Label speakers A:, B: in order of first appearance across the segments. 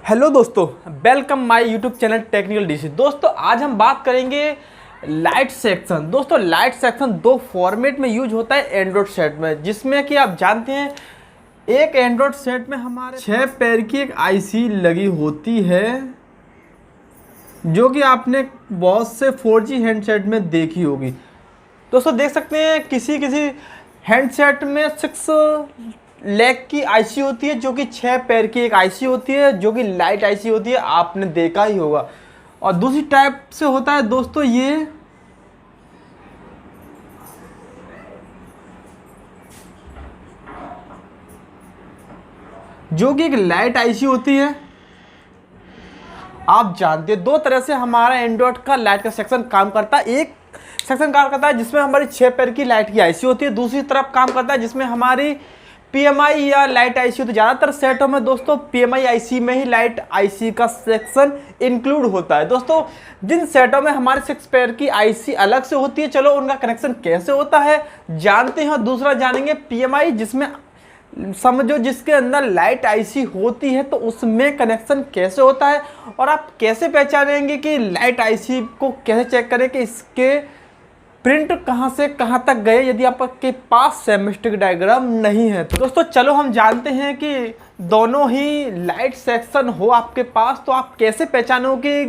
A: Hello दोस्तों, welcome my YouTube channel technical DC. दोस्तों आज हम बात करेंगे लाइट सेक्शन। दोस्तों लाइट सेक्शन दो फॉर्मेट में यूज होता है एंड्रॉयड सेट में, जिसमें कि आप जानते हैं एक एंड्रॉयड सेट में हमारे 6 पैर की एक आईसी लगी होती है, जो कि आपने बहुत से 4G हैंडसेट में देखी होगी। दोस्तों देख सकते हैं किसी किसी हैंडसेट में 6 लेग की आईसी होती है, जो कि 6 पैर की एक आईसी होती है, जो कि लाइट आईसी होती है, आपने देखा ही होगा। और दूसरी टाइप से होता है दोस्तों ये जो कि एक लाइट आईसी होती है। आप जानते हैं दो तरह से हमारा एंड्रॉयड का लाइट का सेक्शन काम करता है। एक सेक्शन काम करता है जिसमें हमारी 6 पैर की लाइट की आईसी होती है, दूसरी तरफ काम करता है जिसमें हमारी पीएमआई या लाइट आईसी होती है। ज़्यादातर सेटों में दोस्तों पीएमआई आईसी में ही लाइट आईसी का सेक्शन इंक्लूड होता है। दोस्तों जिन सेटों में हमारे 6 पैर की आईसी अलग से होती है, चलो उनका कनेक्शन कैसे होता है जानते हैं। और दूसरा जानेंगे पीएमआई, जिसमें समझो जिसके अंदर लाइट आईसी होती है तो उसमें कनेक्शन कैसे होता है, और आप कैसे पहचानेंगे कि लाइट आईसी को कैसे चेक करें कि इसके प्रिंट कहाँ से कहाँ तक गए यदि आपके पास सेमेस्टिक डायग्राम नहीं है। तो दोस्तों चलो हम जानते हैं कि दोनों ही लाइट सेक्शन हो आपके पास तो आप कैसे पहचानोगे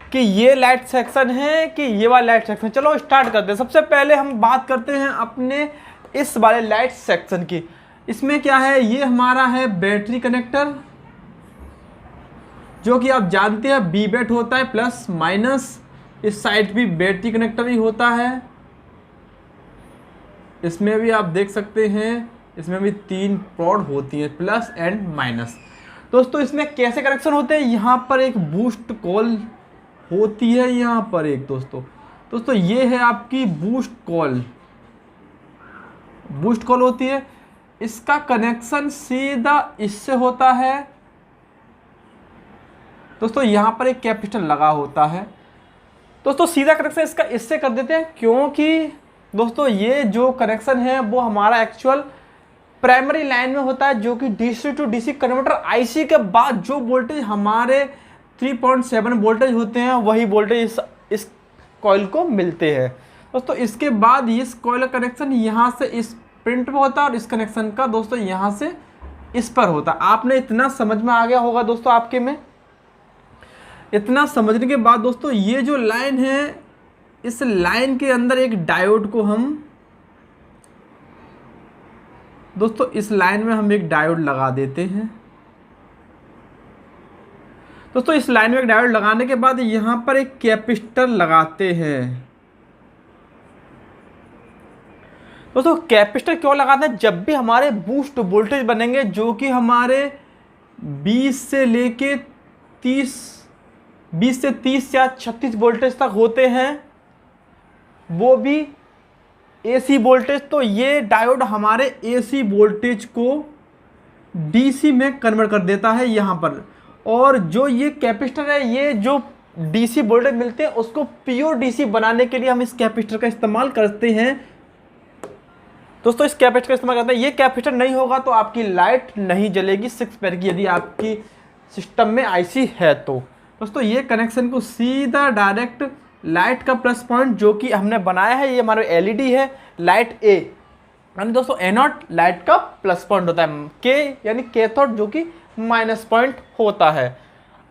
A: कि ये लाइट सेक्शन है कि ये वाला लाइट सेक्शन। चलो स्टार्ट करते हैं। सबसे पहले हम बात करते हैं अपने इस वाले लाइट सेक्शन की। इसमें क्या है, ये हमारा है बैटरी कनेक्टर, जो कि आप जानते हैं बीबेट होता है प्लस माइनस। इस साइड भी बैटरी कनेक्टर ही होता है। इसमें भी आप देख सकते हैं, इसमें भी 3 पॉड होती हैं, प्लस एंड माइनस। दोस्तों इसमें कैसे कनेक्शन होते हैं, यहाँ पर एक बूस्ट कॉल होती है, यहाँ पर एक दोस्तों ये है आपकी बूस्ट कॉल होती है। इसका कनेक्शन सीधा इससे होता है। दोस्तों यहाँ पर एक कैपेसिटर लगा होता है। दोस्तों सीधा कनेक्शन इसका इससे कर देते हैं, क्योंकि दोस्तों ये जो कनेक्शन है वो हमारा एक्चुअल प्राइमरी लाइन में होता है, जो कि DC to DC converter IC के बाद जो वोल्टेज हमारे 3.7 वोल्टेज होते हैं वही वोल्टेज इस कॉइल को मिलते हैं। दोस्तों इसके बाद इस कॉइल का कनेक्शन यहाँ से इस प्रिंट पर होता है और इस कनेक्शन का दोस्तों यहाँ से इस पर होता है। आपने इतना समझ में आ गया होगा दोस्तों आपके में। इतना समझने के बाद दोस्तों ये जो लाइन है, इस लाइन के अंदर एक डायोड को हम दोस्तों इस लाइन में हम एक डायोड लगा देते हैं। दोस्तों इस लाइन में एक डायोड लगाने के बाद यहां पर एक कैपेसिटर लगाते हैं। दोस्तों कैपेसिटर क्यों लगाते हैं, जब भी हमारे बूस्ट वोल्टेज बनेंगे जो कि हमारे 20 से 30 या 36 वोल्टेज तक होते हैं, वो भी एसी वोल्टेज, तो ये डायोड हमारे एसी वोल्टेज को डीसी में कन्वर्ट कर देता है यहाँ पर। और जो ये कैपेसिटर है, ये जो डीसी वोल्टेज मिलते हैं उसको प्योर डीसी बनाने के लिए हम इस कैपेसिटर का इस्तेमाल करते हैं। दोस्तों इस कैपेसिटर का इस्तेमाल करते हैं। ये कैपेसिटर नहीं होगा तो आपकी लाइट नहीं जलेगी 6 पैर की, यदि आपकी सिस्टम में आईसी है तो। दोस्तों ये कनेक्शन को सीधा डायरेक्ट लाइट का प्लस पॉइंट जो कि हमने बनाया है, ये हमारा एलईडी है लाइट ए, यानी दोस्तों एनोड लाइट का प्लस पॉइंट होता है, के यानी कैथोड जो कि माइनस पॉइंट होता है।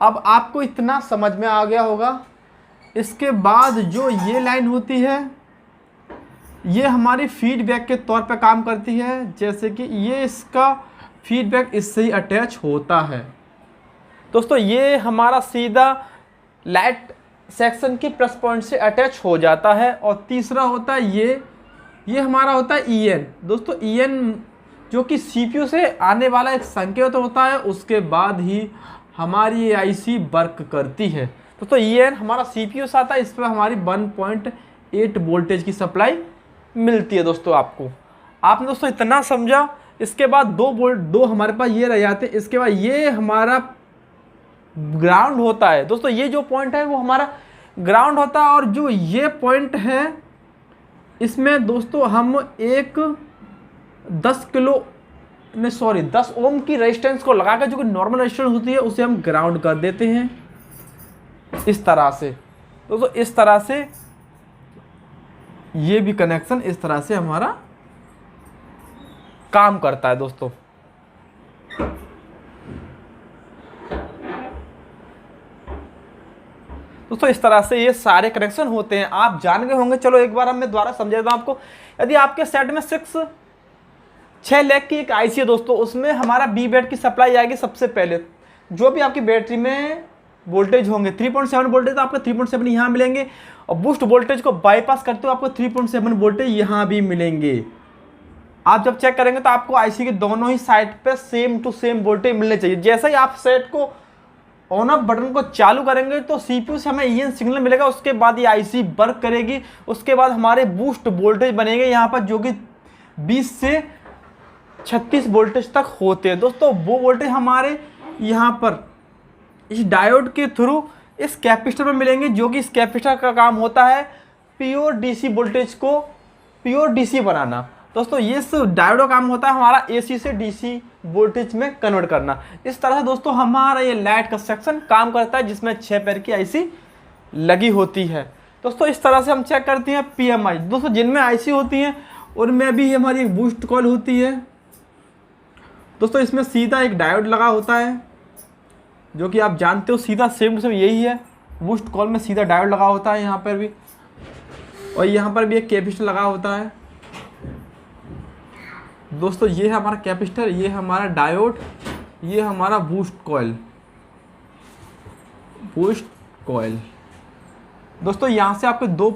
A: अब आपको इतना समझ में आ गया होगा। इसके बाद जो ये लाइन होती है, ये हमारी फीडबैक के तौर पर काम करती है, जैसे कि ये इसका फीडबैक इससे ही अटैच होता है। दोस्तों ये हमारा सीधा लाइट सेक्शन की प्लस पॉइंट से अटैच हो जाता है। और तीसरा होता है ये हमारा होता है ईएन। दोस्तों ईएन जो कि सीपीयू से आने वाला एक संकेत होता है, उसके बाद ही हमारी ये आईसी वर्क करती है। दोस्तों ईएन हमारा सीपीयू से आता है, इस पर हमारी 1.8 वोल्टेज की सप्लाई मिलती है। दोस्तों आपने दोस्तों इतना समझा। इसके बाद 2 वोल्ट 2 हमारे पास ये रह जाते हैं। इसके बाद ये हमारा ग्राउंड होता है। दोस्तों ये जो पॉइंट है वो हमारा ग्राउंड होता है, और जो ये पॉइंट है इसमें दोस्तों हम एक 10 किलो नहीं सॉरी 10 ओम की रेजिस्टेंस को लगाकर जो कि नॉर्मल रेजिस्टेंस होती है उसे हम ग्राउंड कर देते हैं इस तरह से। दोस्तों इस तरह से ये भी कनेक्शन इस तरह से हमारा काम करता है दोस्तों। दोस्तों इस तरह से ये सारे कनेक्शन होते हैं, आप जान गए होंगे। चलो एक बार मैं दोबारा समझा देता हूं आपको। यदि आपके सेट में 6 लाख की एक आईसी है दोस्तों, उसमें हमारा बी बैट की सप्लाई आएगी। सबसे पहले जो भी आपकी बैटरी में वोल्टेज होंगे 3.7 वोल्टेज, तो आपको 3.7 यहाँ मिलेंगे, और बूस्ट वोल्टेज को बाईपास करते हुए आपको 3.7 वोल्टेज यहाँ भी मिलेंगे। आप जब चेक करेंगे तो आपको आईसी के दोनों ही साइड पे सेम टू सेम वोल्टेज मिलने चाहिए। जैसे ही आप सेट को ऑन ऑफ बटन को चालू करेंगे तो सीपीयू से हमें ईएन सिग्नल मिलेगा, उसके बाद ये आईसी वर्क करेगी। उसके बाद हमारे बूस्ट वोल्टेज बनेंगे यहाँ पर, जो कि 20 से 36 वोल्टेज तक होते हैं दोस्तों। वो वोल्टेज हमारे यहाँ पर इस डायोड के थ्रू इस कैपेसिटर में मिलेंगे, जो कि इस कैपेसिटर का काम होता है प्योर डीसी वोल्टेज को प्योर डीसी बनाना। दोस्तों ये डायोड का काम होता है हमारा एसी से डीसी वोल्टेज में कन्वर्ट करना। इस तरह से दोस्तों हमारा ये लाइट का सेक्शन काम करता है, जिसमें 6 पैर की आईसी लगी होती है। दोस्तों इस तरह से हम चेक करते हैं पीएमआई। दोस्तों जिनमें आईसी होती हैं उनमें भी हमारी एक बूस्ट कॉइल होती है। दोस्तों इसमें सीधा एक डायोड लगा होता है, जो कि आप जानते हो सीधा सेम टू सेम यही है। बूस्ट कॉइल में सीधा डायोड लगा होता है यहाँ पर भी, और यहाँ पर भी एक कैपेसिटर लगा होता है। दोस्तों ये है हमारा कैपेसिटर, ये है हमारा डायोड, ये हमारा बूस्ट कॉइल। दोस्तों यहाँ से आपको 2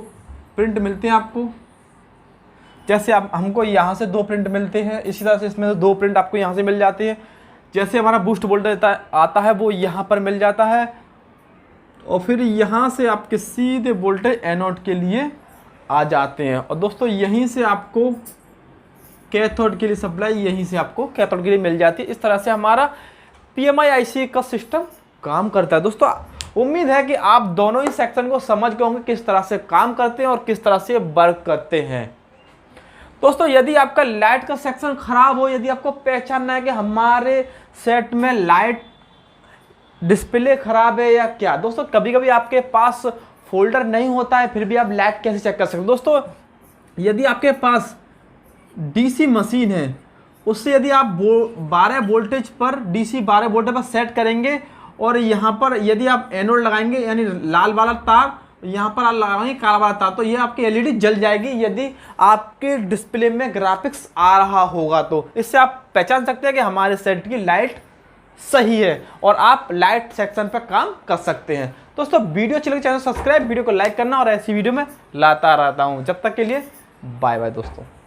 A: प्रिंट मिलते हैं आपको। जैसे आप हमको यहाँ से 2 प्रिंट मिलते हैं, इसी तरह से इसमें से 2 प्रिंट आपको यहाँ से मिल जाती है। जैसे हमारा बूस्ट वोल्टेज आता है वो यहाँ पर मिल जाता है, और फिर यहाँ से आपके सीधे वोल्टेज एनोड के लिए आ जाते हैं। और दोस्तों यहीं से आपको कैथोड के लिए सप्लाई यहीं से आपको कैथोड के लिए मिल जाती है। इस तरह से हमारा पीएमआई आईसी का सिस्टम काम करता है। दोस्तों उम्मीद है कि आप दोनों ही सेक्शन को समझ गए होंगे किस तरह से काम करते हैं और किस तरह से वर्क करते हैं। दोस्तों यदि आपका लाइट का सेक्शन खराब हो, यदि आपको पहचानना है कि हमारे सेट में लाइट डिस्प्ले खराब है या क्या, दोस्तों कभी कभी आपके पास फोल्डर नहीं होता है, फिर भी आप लाइट कैसे चेक कर सकते हैं। दोस्तों यदि आपके पास डीसी मशीन है, उससे यदि आप 12 वोल्टेज पर डीसी 12 वोल्टेज पर सेट करेंगे, और यहाँ पर यदि आप एनोड लगाएंगे यानी लाल वाला तार, यहाँ पर आप लगाएंगे काला वाला तार, तो ये आपकी एलईडी जल जाएगी यदि आपके डिस्प्ले में ग्राफिक्स आ रहा होगा। तो इससे आप पहचान सकते हैं कि हमारे सेट की लाइट सही है, और आप लाइट सेक्शन पर काम कर सकते हैं। दोस्तों वीडियो अच्छी लगे चैनल सब्सक्राइब, वीडियो को लाइक करना, और ऐसी वीडियो में लाता रहता हूँ। जब तक के लिए बाय बाय दोस्तों।